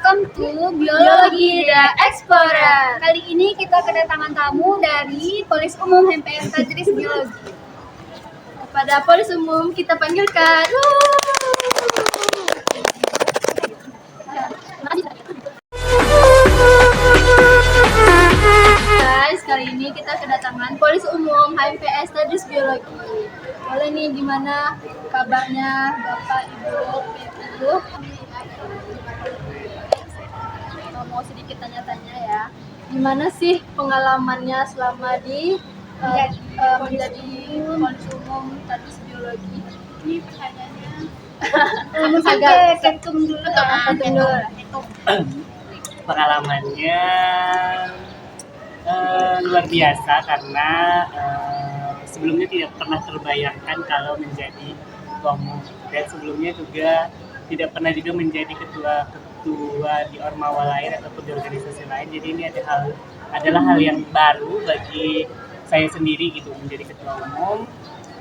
welcome to Biologi The Explorer. Kali ini kita kedatangan tamu dari Polis Umum HMPS Tadris Biologi. Kepada Polis Umum kita panggilkan. Guys, kali ini kita kedatangan Polis Umum HMPS Tadris Biologi. Boleh nih, gimana kabarnya Bapak Ibu? Mau sedikit tanya-tanya ya, gimana sih pengalamannya selama di menjadi Polis Umum Tadris Biologi? Ini pertanyaannya agak ketum dulu. Pengalamannya luar biasa karena sebelumnya tidak pernah terbayangkan kalau menjadi ketua umum, dan sebelumnya juga tidak pernah juga menjadi ketua di ormawa lain ataupun di organisasi lain. Jadi ini adalah hal yang baru bagi saya sendiri gitu, menjadi ketua umum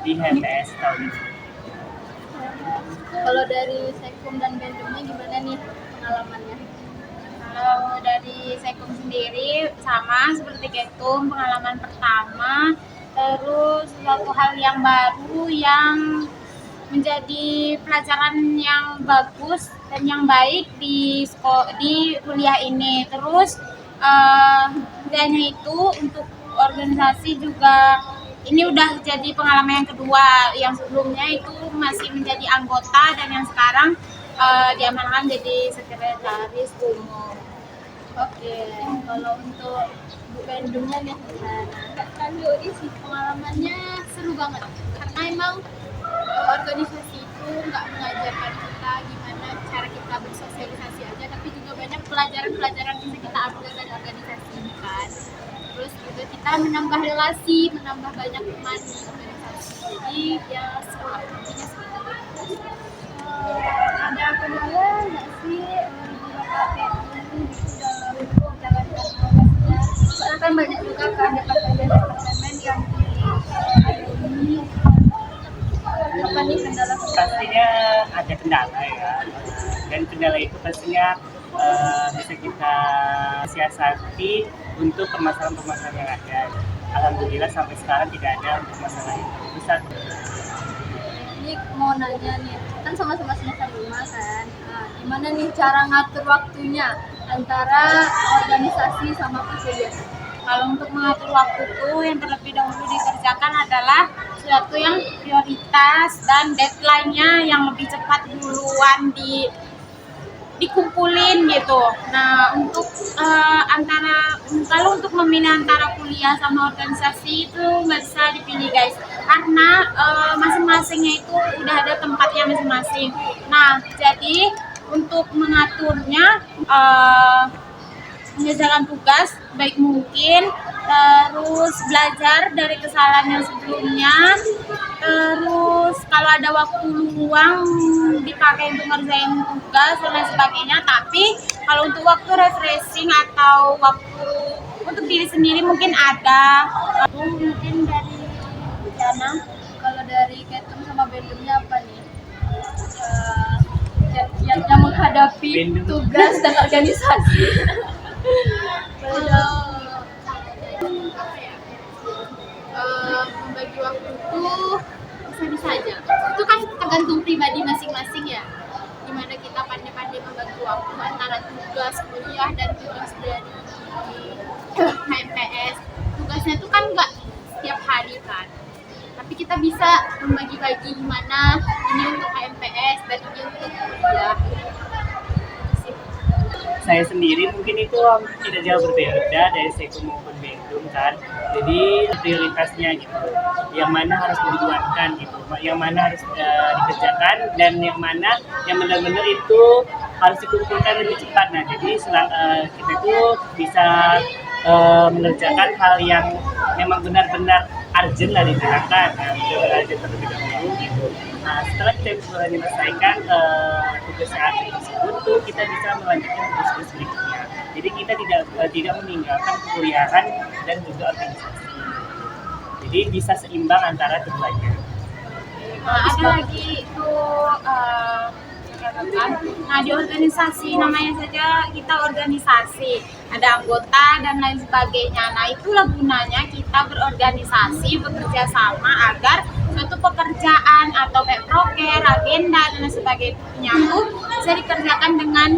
di HMPS tahun ini. Kalau dari Sekum dan Bendumnya gimana nih pengalamannya? Kalau dari Sekum sendiri sama seperti Ketum, pengalaman pertama, terus suatu hal yang baru yang menjadi pelajaran yang bagus dan yang baik di kuliah ini. Terus tidak hanya itu, untuk organisasi juga ini udah jadi pengalaman yang kedua. Yang sebelumnya itu masih menjadi anggota dan yang sekarang diamankan jadi sekretaris umum. Oke, kalau untuk Bu Bendumnya nih gimana? Kalau sih pengalamannya seru banget karena emang organisasi itu nggak mengajarkan kita gimana cara kita bersosialisasi aja, tapi juga banyak pelajaran-pelajaran yang bisa kita ambil dari organisasi ini kan. Terus juga kita menambah relasi, menambah banyak teman di organisasi. Jadi ya seru lah, intinya seru. Ada kendala nggak sih Bapak PU dalam menjalankan tugasnya? Soalnya kan banyak juga kan departemen yang ini. Apa nih kendala? Pastinya ada kendala ya, dan kendala itu pastinya bisa kita siasati untuk permasalahan-permasalahan yang ada. Alhamdulillah sampai sekarang tidak ada untuk masalah yang besar. Ini mau nanya nih, kan sama-sama semester 5 kan, gimana nih cara ngatur waktunya antara organisasi sama kuliah? Kalau untuk mengatur waktu itu yang terlebih dahulu dikerjakan adalah sesuatu yang prioritas dan deadline-nya yang lebih cepat duluan dikumpulin gitu. Nah, untuk kalau untuk memilih antara kuliah sama organisasi itu nggak bisa dipilih guys, karena masing-masingnya itu udah ada tempatnya masing-masing. Nah, jadi untuk mengaturnya mengerjakan tugas baik mungkin, terus belajar dari kesalahan yang sebelumnya, terus kalau ada waktu luang dipakai untuk ngerjain tugas dan lain sebagainya. Tapi kalau untuk waktu refreshing atau waktu untuk diri sendiri mungkin ada. Mungkin dari Jana. Kalau dari Ketum sama Bendumnya apa nih? Yang menghadapi Bendum. tugas dan organisasi. Membagi waktu itu bisa-bisa aja. Itu kan tergantung pribadi masing-masing ya. Gimana kita pandai-pandai membagi waktu antara tugas kuliah dan tugas dari HMPS. Tugasnya itu kan nggak setiap hari kan. Tapi kita bisa membagi-bagi gimana ini untuk HMPS dan ini untuk kuliah. Saya sendiri mungkin itu tidak jauh berbeda dari Sekum maupun Bendum kan. Jadi prioritasnya gitu, yang mana harus diduluankan gitu, yang mana harus dikerjakan, dan yang mana yang benar-benar itu harus dikumpulkan lebih cepat. Nah, jadi kita itu bisa mengerjakan hal yang memang benar-benar urgent lah dikerjakan, benar-benar urgent terlebih dahulu gitu. Nah, setelah kita bisa menyelesaikan tugas yang ada tersebut, tuh kita bisa melanjutkan tugas berikutnya. Jadi kita tidak meninggalkan kuliahan dan juga organisasi. Jadi bisa seimbang antara keduanya. Ada lagi itu diadakan. Nah, di organisasi namanya saja kita organisasi, ada anggota dan lain sebagainya. Nah, itulah gunanya kita berorganisasi, bekerja sama agar suatu pekerjaan atau kayak proker, agenda dan lain sebagainya itu bisa dikerjakan dengan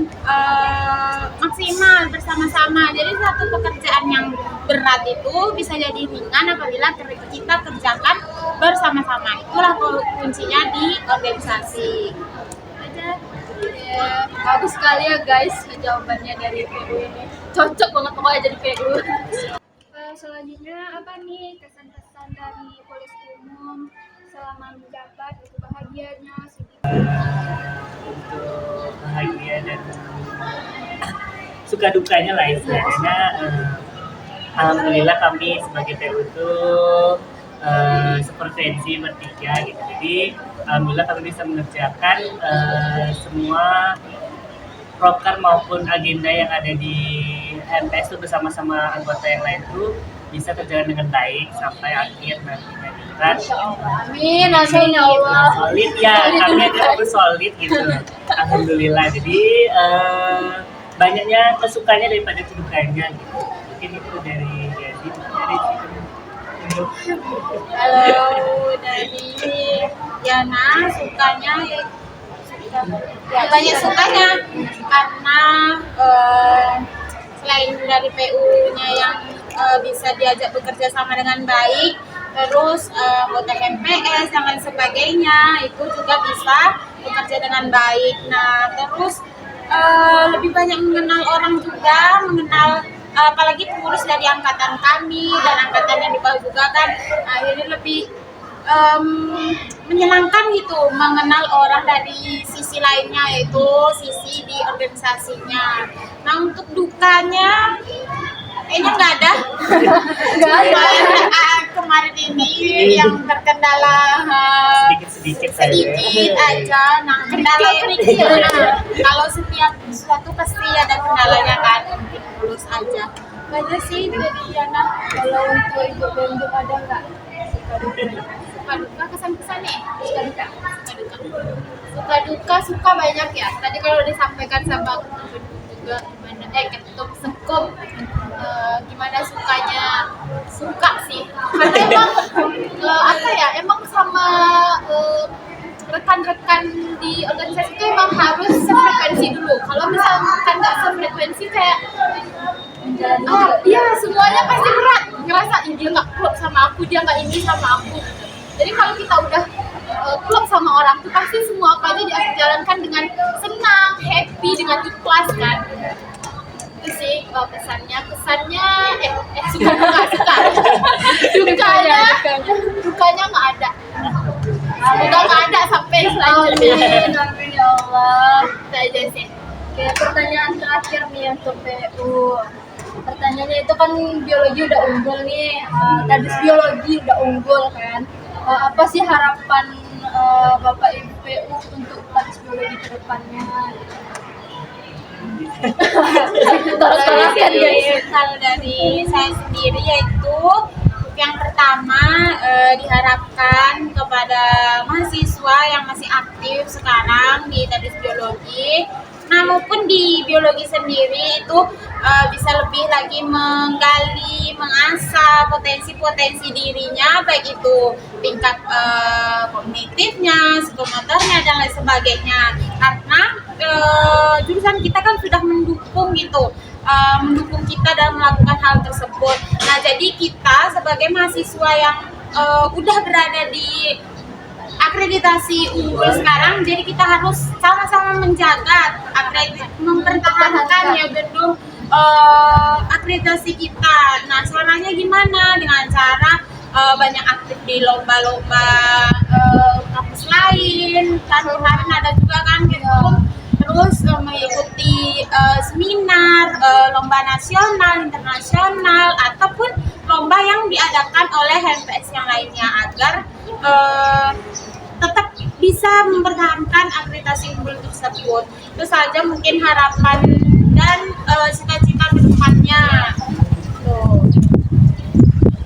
maksimal bersama-sama. Jadi satu pekerjaan yang berat itu bisa jadi ringan apabila kita kerjakan bersama-sama. Itulah kuncinya di organisasi. Aja. Ya, bagus sekali ya guys jawabannya dari PU ini. Cocok banget pokoknya jadi PU. Selanjutnya apa nih kesan-kesan dari polisi umum selama menjabat, itu bahagianya sedikit. Untuk bahagia dan suka dukanya lah istilahnya. Alhamdulillah kami sebagai PU itu seperti bertiga gitu. Jadi alhamdulillah kami bisa mengerjakan semua proker maupun agenda yang ada di MPS itu bersama-sama anggota yang lain itu bisa terjalan dengan baik sampai akhir nantinya gitu kan. Amin, amin ya Allah. Solid ya, kami harus solid gitu. Alhamdulillah. Jadi banyaknya kesukanya daripada kedukanya gitu. Mungkin itu dari Kalau dari Yana sukanya ya banyak sukanya karena selain dari PU-nya yang bisa diajak bekerja sama dengan baik, terus anggota MPS dan lain sebagainya itu juga bisa bekerja dengan baik. Nah, terus lebih banyak mengenal orang juga, mengenal apalagi pengurus dari angkatan kami dan angkatan yang di bawah juga kan. Nah, ini lebih menyenangkan gitu mengenal orang dari sisi lainnya, yaitu sisi di organisasinya. Nah, untuk dukanya kayaknya nggak ada. Kemarin ini yang terkendala sedikit aja. Nah, kendala yang kalau setiap sesuatu pasti ada kendalanya kan, mungkin mulus aja. Aja sih dari Yana. Kalau untuk Ibu Bendung ada nggak Suka duka kesan-kesan nih. suka duka? Suka banyak ya. Tadi kalau disampaikan sama Ketum Bendung juga gimana? Ketum Sekom gimana sukanya? Suka sih. Karena emang apa ya? Emang sama rekan-rekan di organisasi itu emang harus sefrekuensi dulu. Kalau misalkan nggak sefrekuensi kayak iya semuanya pasti berat. Ngerasa dia nggak klop sama aku, dia nggak ini sama aku. Jadi kalau kita udah klop sama orang tuh pasti semua apa aja dijalankan dengan senang, happy, dengan ikhlas kan. Itu sih kesannya suka dukanya nggak ada. Semoga nggak ada sampai selanjutnya. Amin ya Allah. Itu aja sih. Oke, pertanyaan terakhir nih untuk PU. Pertanyaannya itu kan biologi udah unggul nih, tadi biologi udah unggul kan. Apa sih harapan Bapak Ibu PU untuk tadi biologi ke depannya? Kalau dari saya sendiri yaitu yang pertama diharapkan kepada mahasiswa yang masih aktif sekarang di Tadis Biologi, nah maupun di biologi sendiri itu bisa lebih lagi menggali, mengasah potensi-potensi dirinya, baik itu tingkat kognitifnya, psikomotornya dan lain sebagainya. Karena jurusan kita kan sudah mendukung gitu, mendukung kita dalam melakukan hal tersebut. Nah, jadi kita sebagai mahasiswa yang udah berada di akreditasi unggul sekarang, jadi kita harus sama-sama menjaga mempertahankan ya Bendung akreditasi kita. Nah, caranya gimana? Dengan cara banyak aktif di lomba-lomba kampus lain, kan kemarin ada juga kan gitu. Terus mengikuti seminar, lomba nasional, internasional, ataupun lomba yang diadakan oleh HMPS yang lainnya agar tetap bisa mempertahankan akreditasi unggul tersebut. Itu saja mungkin harapan dan cita-cita ke depannya.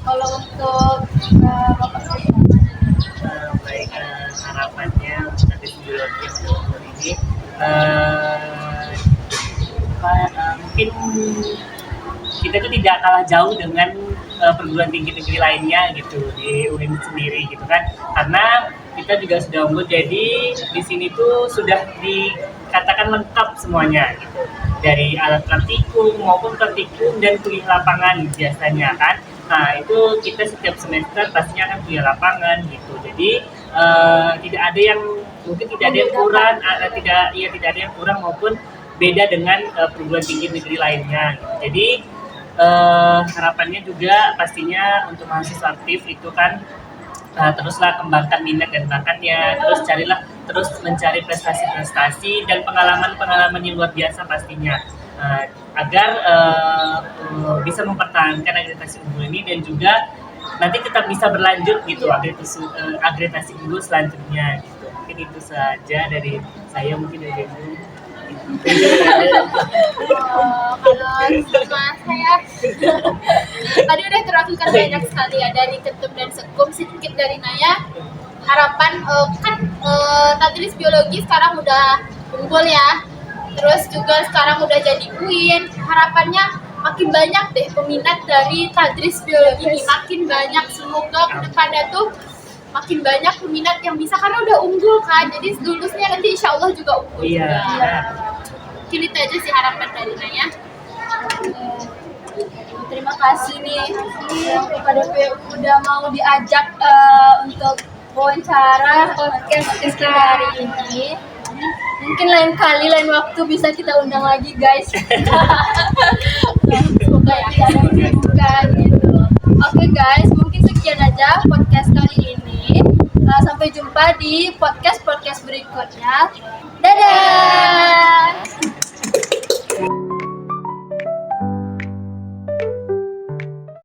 Kalau untuk Bapak baik harapannya nanti biologi ini mungkin kita itu tidak kalah jauh dengan perguruan tinggi negeri lainnya gitu di UIN sendiri gitu kan, karena kita juga sudah unggul, jadi di sini tuh sudah dikatakan lengkap semuanya gitu, dari alat praktikum maupun praktikum dan kuliah lapangan biasanya kan. Nah itu kita setiap semester pastinya akan kuliah lapangan gitu, jadi tidak ada yang mungkin tidak ada yang kurang, tidak ada yang kurang maupun beda dengan perguruan tinggi negeri lainnya gitu. Jadi harapannya juga pastinya untuk mahasiswa aktif itu kan teruslah kembangkan minat dan bakatnya, terus mencari prestasi-prestasi dan pengalaman-pengalaman yang luar biasa pastinya, agar bisa mempertahankan akreditasi unggul ini dan juga nanti tetap bisa berlanjut gitu akreditasi unggul selanjutnya gitu. Mungkin itu saja dari saya, mungkin dari Ibu. Kalau sama saya tadi udah terwakilkan banyak sekali ya dari Ketum dan Sekum. Sedikit dari Naya, harapan Tadris Biologi sekarang udah unggul ya, terus juga sekarang udah jadi UIN. Harapannya makin banyak deh peminat dari Tadris Biologi ini, makin banyak, semoga ke depannya tuh makin banyak peminat yang bisa, karena udah unggul kan, jadi lulusnya nanti insya Allah juga unggul. Iya. Mungkin itu aja sih harapan dari Naya. Terima kasih nih kepada PU udah mau diajak untuk wawancara podcast kita hari ini. Mungkin lain kali, lain waktu bisa kita undang lagi guys. Semoga ya kita bukan gitu. Oke guys, mungkin sekian aja podcast kali ini. Sampai jumpa di podcast berikutnya. Dadah.